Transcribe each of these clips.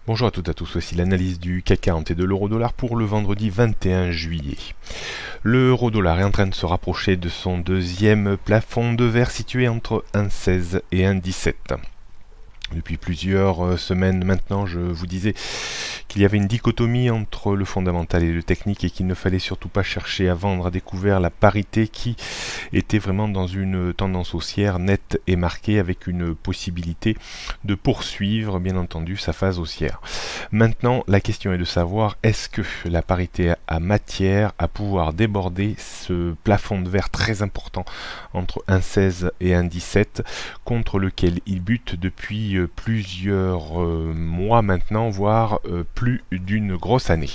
Bonjour à toutes et à tous, voici l'analyse du CAC 40 et de l'euro-dollar pour le vendredi 21 juillet. L'euro-dollar est en train de se rapprocher de son deuxième plafond de verre situé entre 1,16 et 1,17. Depuis plusieurs semaines maintenant, je vous disais qu'il y avait une dichotomie entre le fondamental et le technique et qu'il ne fallait surtout pas chercher à vendre à découvert la parité qui était vraiment dans une tendance haussière nette et marquée avec une possibilité de poursuivre bien entendu sa phase haussière. Maintenant, la question est de savoir est-ce que la parité a matière à pouvoir déborder ce plafond de verre très important entre 1,16 et 1,17 contre lequel il bute depuis plusieurs mois maintenant, voire plus d'une grosse année.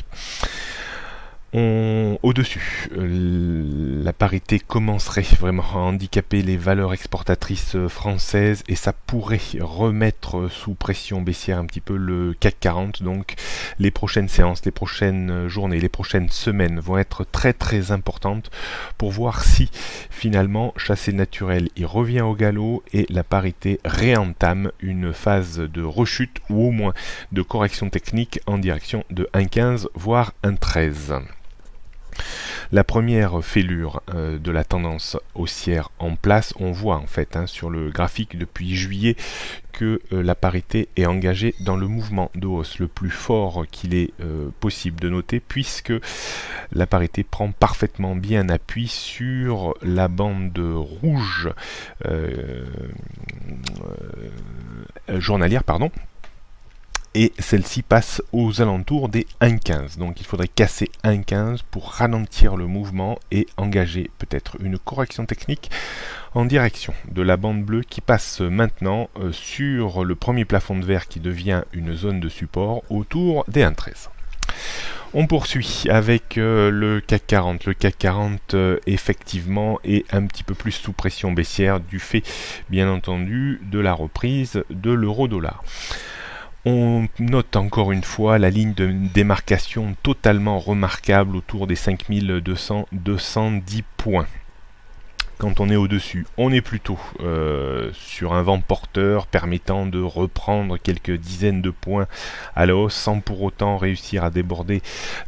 Au-dessus, la parité commencerait vraiment à handicaper les valeurs exportatrices françaises et ça pourrait remettre sous pression baissière un petit peu le CAC 40. Donc les prochaines séances, les prochaines journées, les prochaines semaines vont être très très importantes pour voir si finalement chassé naturel il revient au galop et la parité réentame une phase de rechute ou au moins de correction technique en direction de 1,15 voire 1,13. La première fêlure de la tendance haussière en place, on voit en fait sur le graphique depuis juillet que la parité est engagée dans le mouvement de hausse le plus fort qu'il est possible de noter puisque la parité prend parfaitement bien appui sur la bande rouge journalière, et celle-ci passe aux alentours des 1,15. Donc il faudrait casser 1,15 pour ralentir le mouvement et engager peut-être une correction technique en direction de la bande bleue qui passe maintenant sur le premier plafond de verre qui devient une zone de support autour des 1,13. On poursuit avec le CAC 40. Le CAC 40 effectivement est un petit peu plus sous pression baissière du fait bien entendu de la reprise de l'euro-dollar. On note encore une fois la ligne de démarcation totalement remarquable autour des 5200-210 points. Quand on est au-dessus, on est plutôt sur un vent porteur permettant de reprendre quelques dizaines de points à la hausse sans pour autant réussir à déborder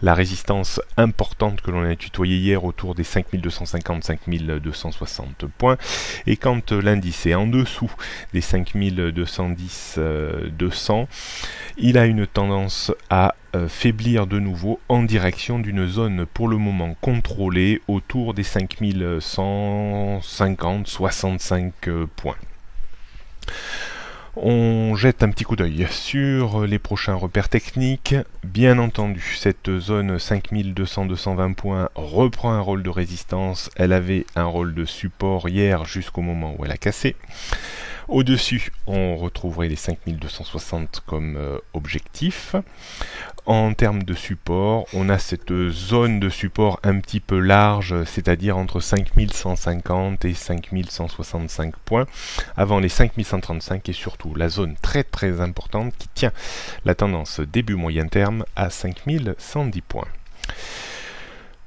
la résistance importante que l'on a tutoyée hier autour des 5250-5260 points. Et quand l'indice est en dessous des 5210-200, il a une tendance à faiblir de nouveau en direction d'une zone pour le moment contrôlée autour des 5150-65 points. On jette un petit coup d'œil sur les prochains repères techniques. Bien entendu, cette zone 5200-220 points reprend un rôle de résistance. Elle avait un rôle de support hier jusqu'au moment où elle a cassé. Au-dessus, on retrouverait les 5260 comme objectif. En termes de support, on a cette zone de support un petit peu large, c'est-à-dire entre 5150 et 5165 points, avant les 5135 et surtout la zone très très importante qui tient la tendance début moyen terme à 5110 points.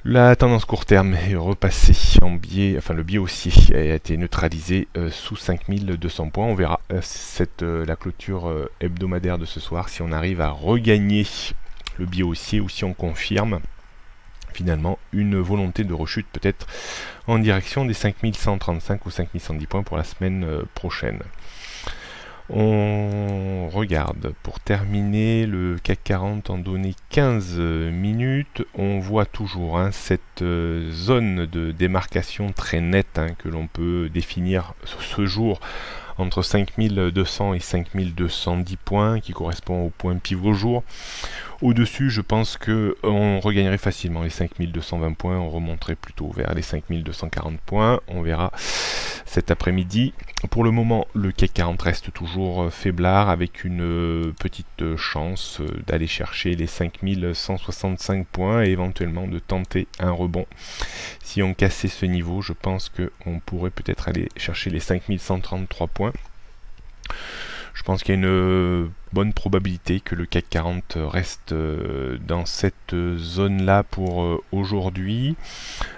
La tendance court terme est repassée en biais, le biais haussier a été neutralisé sous 5200 points. On verra la clôture hebdomadaire de ce soir si on arrive à regagner le biais haussier ou si on confirme finalement une volonté de rechute peut-être en direction des 5135 ou 5110 points pour la semaine prochaine. On regarde pour terminer le CAC 40 en données 15 minutes. On voit toujours cette zone de démarcation très nette que l'on peut définir ce jour entre 5200 et 5210 points qui correspond au point pivot jour. Au-dessus, je pense qu'on regagnerait facilement les 5220 points, on remonterait plutôt vers les 5240 points, on verra cet après-midi. Pour le moment, le CAC 40 reste toujours faiblard avec une petite chance d'aller chercher les 5165 points et éventuellement de tenter un rebond. Si on cassait ce niveau, je pense qu'on pourrait peut-être aller chercher les 5133 points. Je pense qu'il y a une bonne probabilité que le CAC 40 reste dans cette zone-là pour aujourd'hui.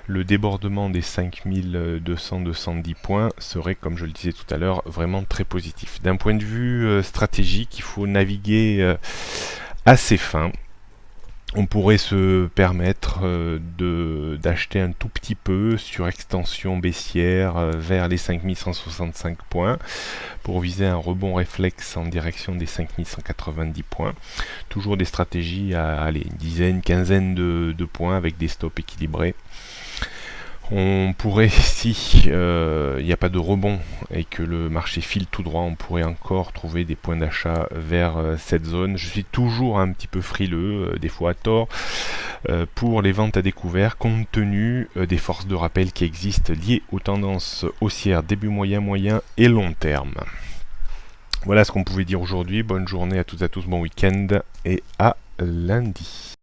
Le débordement des 5200-210 points serait, comme je le disais tout à l'heure, vraiment très positif. D'un point de vue stratégique, il faut naviguer assez fin. On pourrait se permettre d'acheter un tout petit peu sur extension baissière vers les 5165 points pour viser un rebond réflexe en direction des 5190 points. Toujours des stratégies à une dizaine, quinzaine de points avec des stops équilibrés. On pourrait, si il n'y a pas de rebond et que le marché file tout droit, on pourrait encore trouver des points d'achat vers cette zone. Je suis toujours un petit peu frileux, des fois à tort, pour les ventes à découvert, compte tenu des forces de rappel qui existent liées aux tendances haussières début moyen et long terme. Voilà ce qu'on pouvait dire aujourd'hui. Bonne journée à toutes et à tous, bon week-end et à lundi.